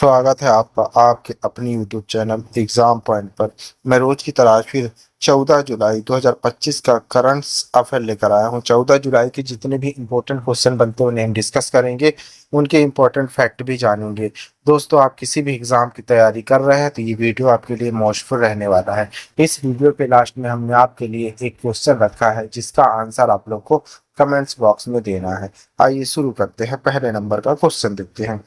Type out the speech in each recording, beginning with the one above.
स्वागत है आपका आपके अपनी यूट्यूब चैनल एग्जाम पॉइंट पर। मैं रोज की तरह फिर 14 जुलाई 2025 का करंट अफेयर लेकर आया हूं। 14 जुलाई के जितने भी इम्पोर्टेंट क्वेश्चन बनते हैं उन्हें हम डिस्कस करेंगे, उनके इम्पोर्टेंट फैक्ट भी जानेंगे। दोस्तों, आप किसी भी एग्जाम की तैयारी कर रहे हैं तो ये वीडियो आपके लिए मौजूद रहने वाला है। इस वीडियो के लास्ट में हमने आपके लिए एक क्वेश्चन रखा है जिसका आंसर आप लोग को कमेंट्स बॉक्स में देना है। आइए शुरू करते हैं। पहले नंबर का क्वेश्चन देखते हैं।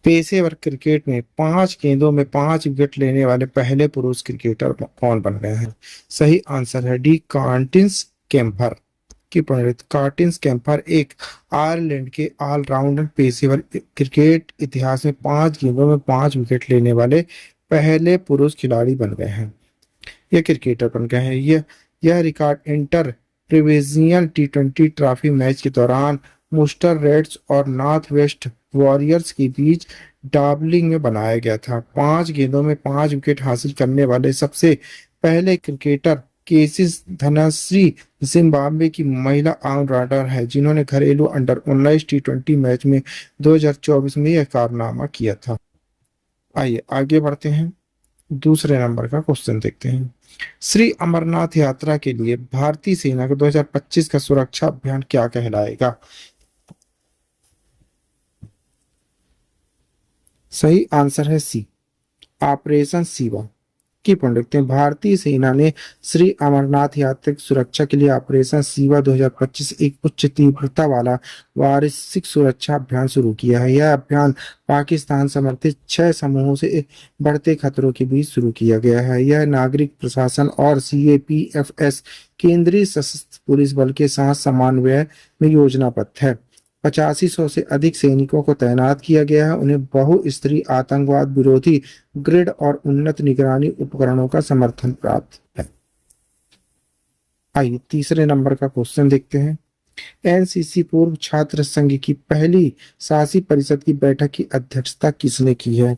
पेशेवर क्रिकेट में 5 गेंदों में 5 विकेट लेने वाले पहले पुरुष क्रिकेटर कौन बन गए हैं? सही आंसर है डी, कार्टिंस कैम्पर। की पंडित कार्टिंस कैम्पर एक आयरलैंड के ऑलराउंडर पेशेवर क्रिकेट इतिहास में 5 गेंदों में 5 विकेट लेने वाले पहले पुरुष खिलाड़ी बन गए हैं। ये क्रिकेटर बन गए हैं। यह रिकॉर्ड इंटर प्रिविजियन टी20 ट्रॉफी मैच के दौरान मुस्टर रेड्स और नॉर्थ वेस्ट वॉरियर्स के बीच डाबलिंग में बनाया गया था। 5 गेंदों में 5 विकेट हासिल करने वाले सबसे पहले क्रिकेटर केसिस धनश्री जिम्बाब्वे की महिला ऑलराउंडर है जिन्होंने घरेलू अंडर 19 टी20 मैच में 2024 में यह कारनामा किया था। आइए आगे बढ़ते हैं। दूसरे नंबर का क्वेश्चन देखते हैं। श्री अमरनाथ यात्रा के लिए भारतीय सेना का 2025 का सुरक्षा अभियान क्या कहलाएगा? सही आंसर है सी, ऑपरेशन शिवा। की पढ़ लिखते हैं। भारतीय सेना ने श्री अमरनाथ यात्रा की सुरक्षा के लिए ऑपरेशन शिवा 2025 एक उच्च तीव्रता वाला वार्षिक सुरक्षा अभियान शुरू किया है। यह अभियान पाकिस्तान समर्थित 6 समूहों से बढ़ते खतरों के बीच शुरू किया गया है। यह नागरिक प्रशासन और CAPFS केंद्रीय सशस्त्र पुलिस बल के साथ समन्वय में योजनाबद्ध है। 8500 से अधिक सैनिकों को तैनात किया गया है। उन्हें बहुस्तरीय आतंकवाद विरोधी ग्रिड और उन्नत निगरानी उपकरणों का समर्थन प्राप्त है। आइए तीसरे नंबर का क्वेश्चन देखते हैं। NCC पूर्व छात्र संघ की पहली शासी परिषद की बैठक की अध्यक्षता किसने की है?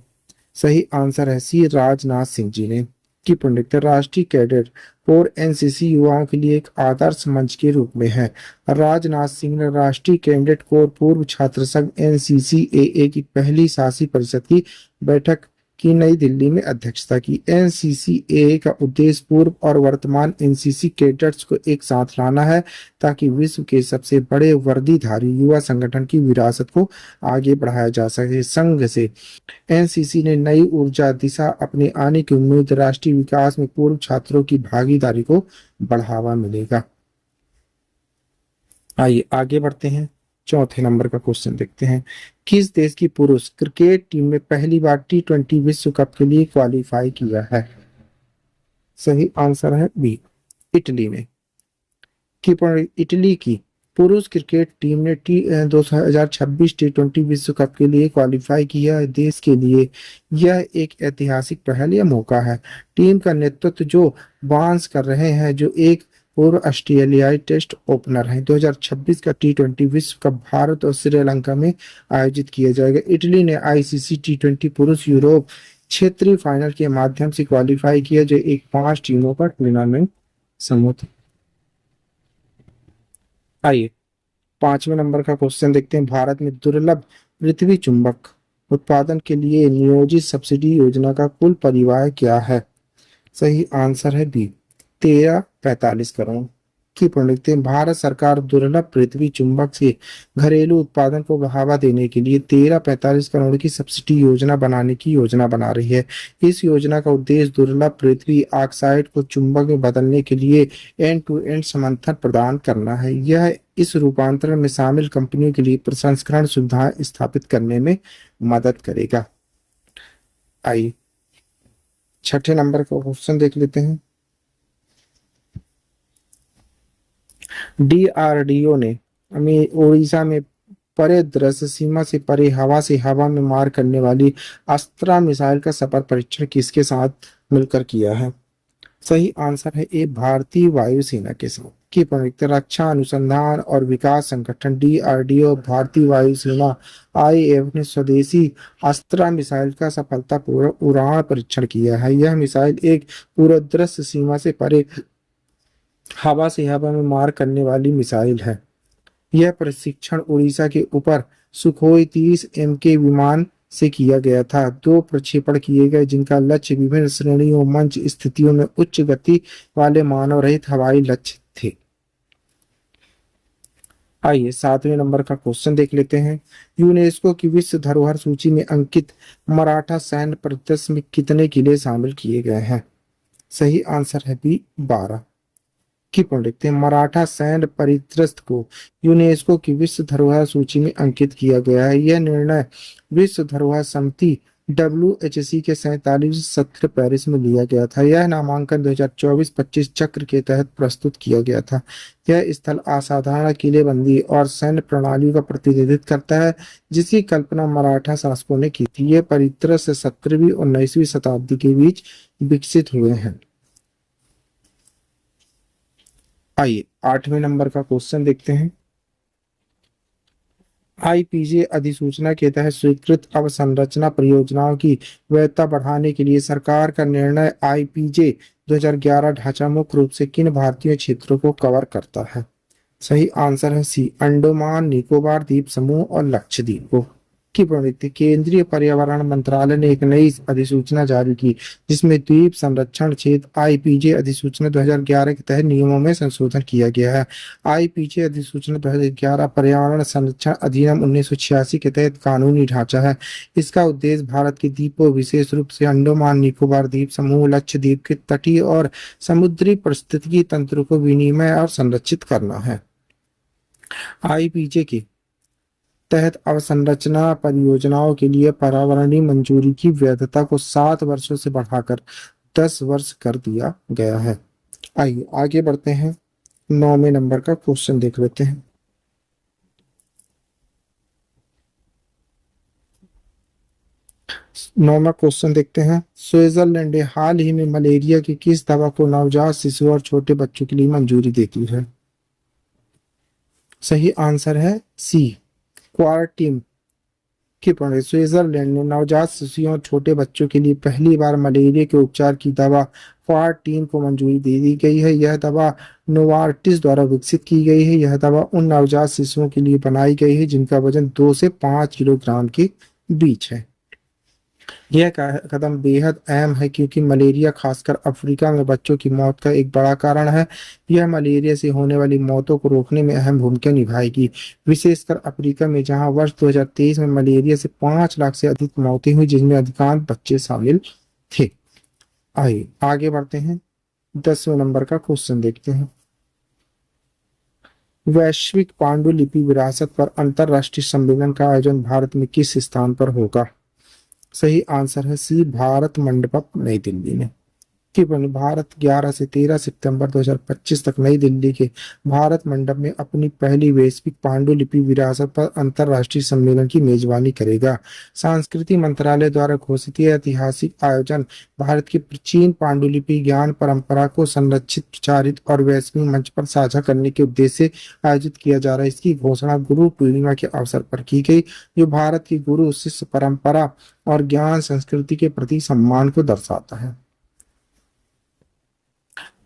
सही आंसर है सी, राजनाथ सिंह जी ने। की पंडित राष्ट्रीय कैडेट कोर NCC युवाओं के लिए एक आदर्श मंच के रूप में है। राजनाथ सिंह ने राष्ट्रीय कैडेट कोर पूर्व छात्र संघ NCCAA की पहली शासी परिषद की बैठक की नई दिल्ली में अध्यक्षता की। NCCAA का उद्देश्य पूर्व और वर्तमान NCC कैडेट्स को एक साथ लाना है ताकि विश्व के सबसे बड़े वर्दीधारी युवा संगठन की विरासत को आगे बढ़ाया जा सके। संघ से NCC ने नई ऊर्जा दिशा अपने आने की उम्मीद, राष्ट्रीय विकास में पूर्व छात्रों की भागीदारी को बढ़ावा मिलेगा। आइए आगे बढ़ते हैं। चौथे नंबर का क्वेश्चन देखते हैं। किस देश की पुरुष क्रिकेट टीम ने पहली बार T20 विश्व कप के लिए क्वालिफाई किया है? सही आंसर है बी, इटली ने। इटली की पुरुष क्रिकेट टीम ने 2026 T20 विश्व कप के लिए क्वालिफाई किया है। देश के लिए यह एक ऐतिहासिक पहल या मौका है। टीम का नेतृत्व जो बांस कर रहे हैं, जो एक पूर्व ऑस्ट्रेलियाई टेस्ट ओपनर है। 2026 का T20 विश्व कप भारत और श्रीलंका में आयोजित किया जाएगा। इटली ने ICC T20 पुरुष यूरोप क्षेत्रीय फाइनल के माध्यम से क्वालिफाई किया, जो एक 5 टीमों का टूर्नामेंट समूह था। आइए 5वें नंबर का क्वेश्चन देखते हैं। भारत में दुर्लभ पृथ्वी चुंबक उत्पादन के लिए नियोजित सब्सिडी योजना का कुल परिव्यय क्या है? सही आंसर है बी, 1345 करोड़। की पढ़ लिखते हैं। भारत सरकार दुर्लभ पृथ्वी चुंबक से घरेलू उत्पादन को बढ़ावा देने के लिए 1345 करोड़ की सब्सिडी योजना बनाने की योजना बना रही है। इस योजना का उद्देश्य दुर्लभ पृथ्वी ऑक्साइड को चुंबक में बदलने के लिए एंड टू एंड समर्थन प्रदान करना है। यह इस रूपांतरण में शामिल कंपनियों के लिए प्रसंस्करण सुविधाएं स्थापित करने में मदद करेगा। आइए 6ठे नंबर का क्वेश्चन देख लेते हैं। DRDO ने उड़ीसा में परे दृश्य सीमा से परे हवा से हवा में मार करने वाली अस्त्रा मिसाइल का सफल परीक्षण किसके साथ मिलकर किया है? सही आंसर है ए, भारतीय वायुसेना के साथ। की प्रयुक्त रक्षा अनुसंधान और विकास संगठन DRDO, भारतीय वायुसेना IAF ने स्वदेशी अस्त्रा मिसाइल का सफलतापूर्वक उड़ान परीक्षण किया है। यह मिसाइल एक दूरदृश्य सीमा से परे हवा से हवा में मार करने वाली मिसाइल है। यह प्रशिक्षण उड़ीसा के ऊपर सुखोई 30 के विमान से किया गया था। 2 प्रक्षेपण किए गए जिनका लक्ष्य विभिन्न श्रेणियों मंच स्थितियों में उच्च गति वाले मानव रहित हवाई लक्ष्य थे। आइए 7वें नंबर का क्वेश्चन देख लेते हैं। यूनेस्को की विश्व धरोहर सूची में अंकित मराठा सैन्य परिदृश्य में कितने किले शामिल किए गए हैं? सही आंसर है बी 12। की पढ़ लिखते हैं। मराठा सैन्य परिदृश्य को यूनेस्को की विश्व धरोहर सूची में अंकित किया गया है। यह निर्णय विश्व धरोहर समिति WHC के 47वें सत्र पेरिस में लिया गया था। यह नामांकन 2024-25 चक्र के तहत प्रस्तुत किया गया था। यह स्थल असाधारण किलेबंदी और सैन्य प्रणालियों का प्रतिनिधित्व करता है जिसकी कल्पना मराठा शासकों ने की थी। यह परिदृश्य 17वीं और 19वीं शताब्दी के बीच विकसित हुए हैं। आइए 8वें नंबर का क्वेश्चन देखते हैं। IPJ अधिसूचना के तहत स्वीकृत अवसंरचना परियोजनाओं की वैधता बढ़ाने के लिए सरकार का निर्णय IPJ 2011 ढांचा मुख्य रूप से किन भारतीय क्षेत्रों को कवर करता है? सही आंसर है सी अंडमान निकोबार द्वीप समूह और लक्षद्वीप को। की प्रवृत्ति केंद्रीय पर्यावरण मंत्रालय ने एक नई अधिसूचना जारी की जिसमें द्वीप संरक्षण क्षेत्र IPJ अधिसूचना 2011 के तहत नियमों में संशोधन किया गया है। IPJ अधिसूचना 2011 पर्यावरण संरक्षण अधिनियम 1986 के तहत कानूनी ढांचा है। इसका उद्देश्य भारत के द्वीपों विशेष रूप से अंडमान निकोबार द्वीप समूह लक्षद्वीप के तटीय और समुद्री पारिस्थितिकी तंत्र को विनिमय और संरक्षित करना है। IPJ के तहत अवसंरचना परियोजनाओं के लिए पर्यावरणीय मंजूरी की वैधता को 7 वर्षों से बढ़ाकर 10 वर्ष कर दिया गया है। आइए आगे बढ़ते हैं। 9वें नंबर का क्वेश्चन देख लेते हैं। नौवां क्वेश्चन देखते हैं। स्विट्जरलैंड ने हाल ही में मलेरिया की किस दवा को नवजात शिशु और छोटे बच्चों के लिए मंजूरी देती है? सही आंसर है सी क्वारटीम। की पढ़े स्विट्जरलैंड ने नवजात शिशुओं और छोटे बच्चों के लिए पहली बार मलेरिया के उपचार की दवा क्वारटीन को मंजूरी दे दी गई है। यह दवा नोवार्टिस द्वारा विकसित की गई है। यह दवा उन नवजात शिशुओं के लिए बनाई गई है जिनका वजन 2 से 5 किलोग्राम के बीच है। यह कदम बेहद अहम है क्योंकि मलेरिया खासकर अफ्रीका में बच्चों की मौत का एक बड़ा कारण है। यह मलेरिया से होने वाली मौतों को रोकने में अहम भूमिका निभाएगी, विशेषकर अफ्रीका में जहां वर्ष 2023 में मलेरिया से 5 लाख से अधिक मौतें हुई जिनमें अधिकांश बच्चे शामिल थे। आइए आगे बढ़ते हैं। 10वें नंबर का क्वेश्चन देखते हैं। वैश्विक पांडुलिपि विरासत पर अंतरराष्ट्रीय सम्मेलन का आयोजन भारत में किस स्थान पर होगा? सही आंसर है सी भारत मंडपम नई दिल्ली में। कि भारत 11 से 13 सितंबर 2025 तक नई दिल्ली के भारत मंडप में अपनी पहली वैश्विक पांडुलिपि विरासत पर अंतरराष्ट्रीय सम्मेलन की मेजबानी करेगा। संस्कृति मंत्रालय द्वारा घोषित यह ऐतिहासिक आयोजन भारत की प्राचीन पांडुलिपि ज्ञान परंपरा को संरक्षित, प्रचारित और वैश्विक मंच पर साझा करने के उद्देश्य से आयोजित किया जा रहा है। इसकी घोषणा गुरु पूर्णिमा के अवसर पर की गई जो भारत की गुरु शिष्य परंपरा और ज्ञान संस्कृति के प्रति सम्मान को दर्शाता है।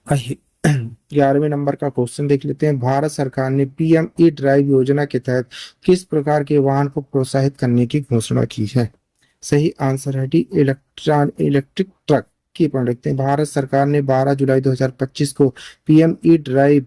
11वें नंबर का क्वेश्चन देख लेते हैं। भारत सरकार ने PM-E ड्राइव योजना के तहत किस प्रकार के वाहन को प्रोत्साहित करने की घोषणा की है? सही आंसर है डी इलेक्ट्रिक ट्रक। की पढ़ लिखते हैं। भारत सरकार ने 12 जुलाई 2025 को PM-E ड्राइव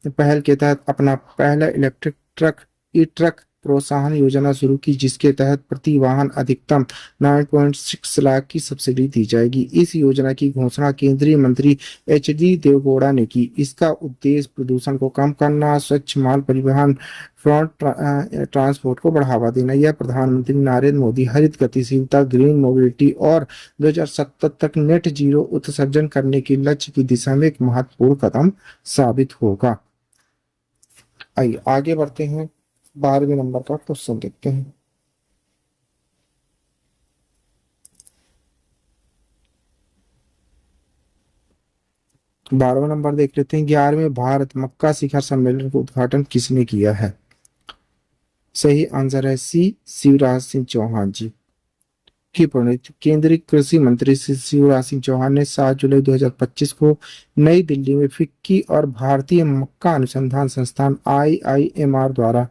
पहल के तहत अपना पहला इलेक्ट्रिक ट्रक ई ट्रक प्रोत्साहन योजना शुरू की जिसके तहत प्रति वाहन अधिकतम 9.6 लाख की सब्सिडी दी जाएगी। इस योजना की घोषणा केंद्रीय मंत्री HD देवगौड़ा ने की। इसका उद्देश्य प्रदूषण को कम करना, स्वच्छ माल परिवहन, फ्रंट ट्रांसपोर्ट को बढ़ावा देना। यह प्रधानमंत्री नरेंद्र मोदी हरित गतिशीलता, ग्रीन मोबिलिटी और 2070 तक नेट जीरो उत्सर्जन करने के लक्ष्य की दिशा में एक महत्वपूर्ण कदम साबित होगा। आइए आगे बढ़ते हैं। 12वें नंबर का क्वेश्चन देखते हैं। बारहवां नंबर देख लेते हैं। 11वें भारत मक्का शिखर सम्मेलन का उद्घाटन किसने किया है? सही आंसर है सी शिवराज सिंह चौहान जी। की प्रणीत केंद्रीय कृषि मंत्री श्री शिवराज सिंह चौहान ने 7 जुलाई 2025 को नई दिल्ली में फिक्की और भारतीय मक्का अनुसंधान संस्थान IIMR द्वारा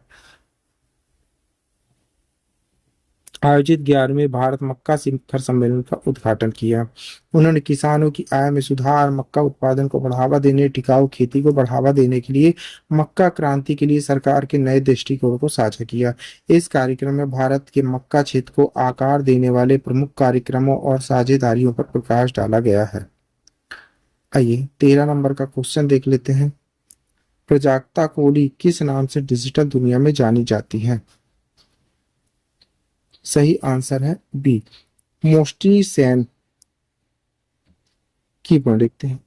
आयोजित 11वें भारत मक्का शिखर सम्मेलन का उद्घाटन किया। उन्होंने किसानों की आय में सुधार, मक्का उत्पादन को बढ़ावा देने, टिकाऊ खेती को बढ़ावा देने के लिए मक्का क्रांति के लिए सरकार के नए दृष्टिकोण को साझा किया। इस कार्यक्रम में भारत के मक्का क्षेत्र को आकार देने वाले प्रमुख कार्यक्रमों और साझेदारियों पर प्रकाश डाला गया है। आइए 13 नंबर का क्वेश्चन देख लेते हैं। प्राजक्ता कोली किस नाम से डिजिटल दुनिया में जानी जाती है? सही आंसर है बी, मोस्टली सेन। की पॉइंट देखते हैं।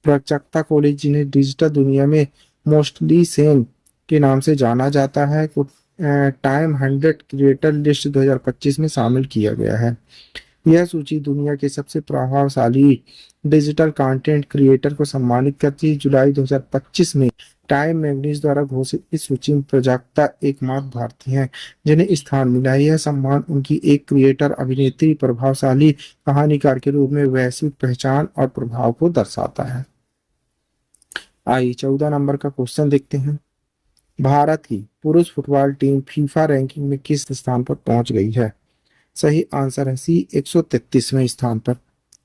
प्राजक्ता कोली जिन्हें डिजिटल दुनिया में मोस्टली सेन के नाम से जाना जाता है को टाइम 100 क्रिएटर लिस्ट 2025 में शामिल किया गया है। यह सूची दुनिया के सबसे प्रभावशाली डिजिटल कंटेंट क्रिएटर को सम्मानित करती है। जुलाई 2025 में टाइम मैगजीन द्वारा घोषित इस सूची में प्राजक्ता एकमात्र भारतीय हैं जिन्हें स्थान मिला है। यह सम्मान उनकी एक क्रिएटर, अभिनेत्री, प्रभावशाली कहानीकार के रूप में वैश्विक पहचान और प्रभाव को दर्शाता है। आइए 14 नंबर का क्वेश्चन देखते हैं। भारत की पुरुष फुटबॉल टीम फीफा रैंकिंग में किस स्थान पर पहुंच गई है? सही आंसर है सी, 133वें स्थान पर।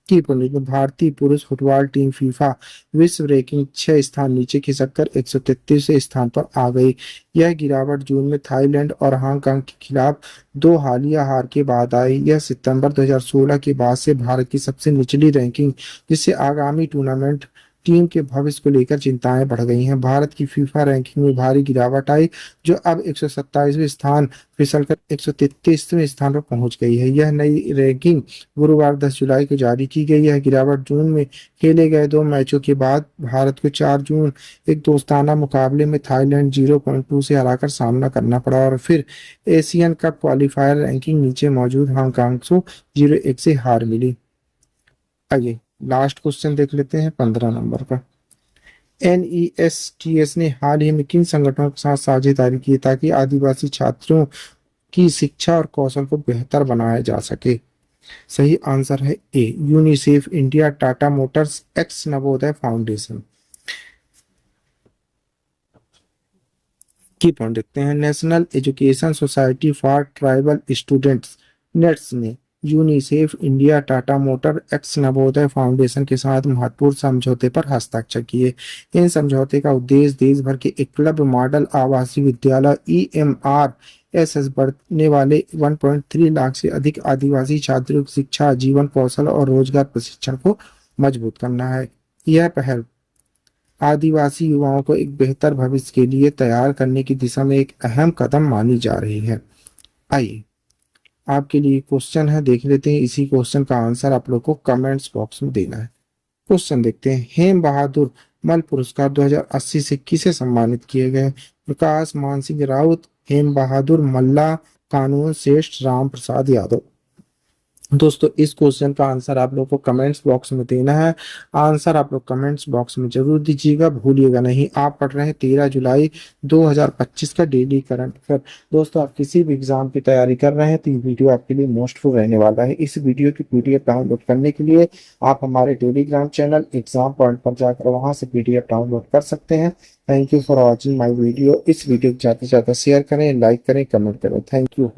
की पॉइंट में भारतीय पुरुष फुटबॉल टीम फीफा विश्व रैंकिंग 6 स्थान नीचे खिसक कर 133वें स्थान पर आ गई। यह गिरावट जून में थाईलैंड और हांगकांग के खिलाफ 2 हालिया हार के बाद आई। यह सितंबर 2016 के बाद से भारत की सबसे निचली रैंकिंग, जिससे आगामी टूर्नामेंट टीम के भविष्य को लेकर चिंताएं बढ़ गई हैं। भारत की फीफा रैंकिंग में भारी गिरावट आई, जो अब 127वें स्थान फिसलकर 133वें स्थान पर पहुंच गई है। यह नई रैंकिंग गुरुवार 10 जुलाई को जारी की गई। यह गिरावट जून में खेले गए 2 मैचों के बाद भारत को 4 जून एक दोस्ताना मुकाबले में थाईलैंड 0.2 से हराकर सामना करना पड़ा और फिर एशियन कप क्वालिफायर रैंकिंग नीचे मौजूद हांगकांग को 0-1 से हार मिली। आइए लास्ट क्वेश्चन देख लेते हैं 15 नंबर का। NESTS ने हाल ही में किन संगठनों के साथ साझेदारी की ताकि आदिवासी छात्रों की शिक्षा और कौशल को बेहतर बनाया जा सके? सही आंसर है A, UNICEF India, Tata motors, ex Navodaya foundation. की पॉइंट देखते हैं। National education society for tribal students NESTS ने UNICEF India, Tata motor, ex Navodaya foundation के साथ महत्वपूर्ण समझौते पर हस्ताक्षर किए। इन समझौते का उद्देश्य देश भर के एकलव्य मॉडल आवासीय विद्यालय EMRSS बढ़ने वाले 1.3 लाख से अधिक आदिवासी छात्रों की शिक्षा, जीवन कौशल और रोजगार प्रशिक्षण को मजबूत करना है। यह पहल आदिवासी युवाओं को एक बेहतर भविष्य के लिए तैयार करने की दिशा में एक अहम कदम मानी जा रही है। आइए आपके लिए क्वेश्चन है, देख लेते हैं। इसी क्वेश्चन का आंसर आप लोग को कमेंट्स बॉक्स में देना है। क्वेश्चन देखते हैं। हेम बहादुर मल पुरस्कार 2080 से किसे सम्मानित किए गए? प्रकाश मान सिंह राउत, हेम बहादुर मल्ला, कानून श्रेष्ठ, राम प्रसाद यादव। दोस्तों इस क्वेश्चन का आंसर आप लोग को कमेंट्स बॉक्स में देना है। आंसर आप लोग कमेंट्स बॉक्स में जरूर दीजिएगा, भूलिएगा नहीं। आप पढ़ रहे हैं 13 जुलाई 2025 का डेली करंट अफेयर। दोस्तों आप किसी भी एग्जाम की तैयारी कर रहे हैं तो ये वीडियो आपके लिए मोस्टफुल रहने वाला है। इस वीडियो की PDF डाउनलोड करने के लिए आप हमारे टेलीग्राम चैनल एग्जाम पॉइंट पर जाकर वहां से PDF डाउनलोड कर सकते हैं। Thank you for watching my video. इस वीडियो को ज़्यादा से ज़्यादा शेयर करें, लाइक करें, कमेंट करें। Thank you.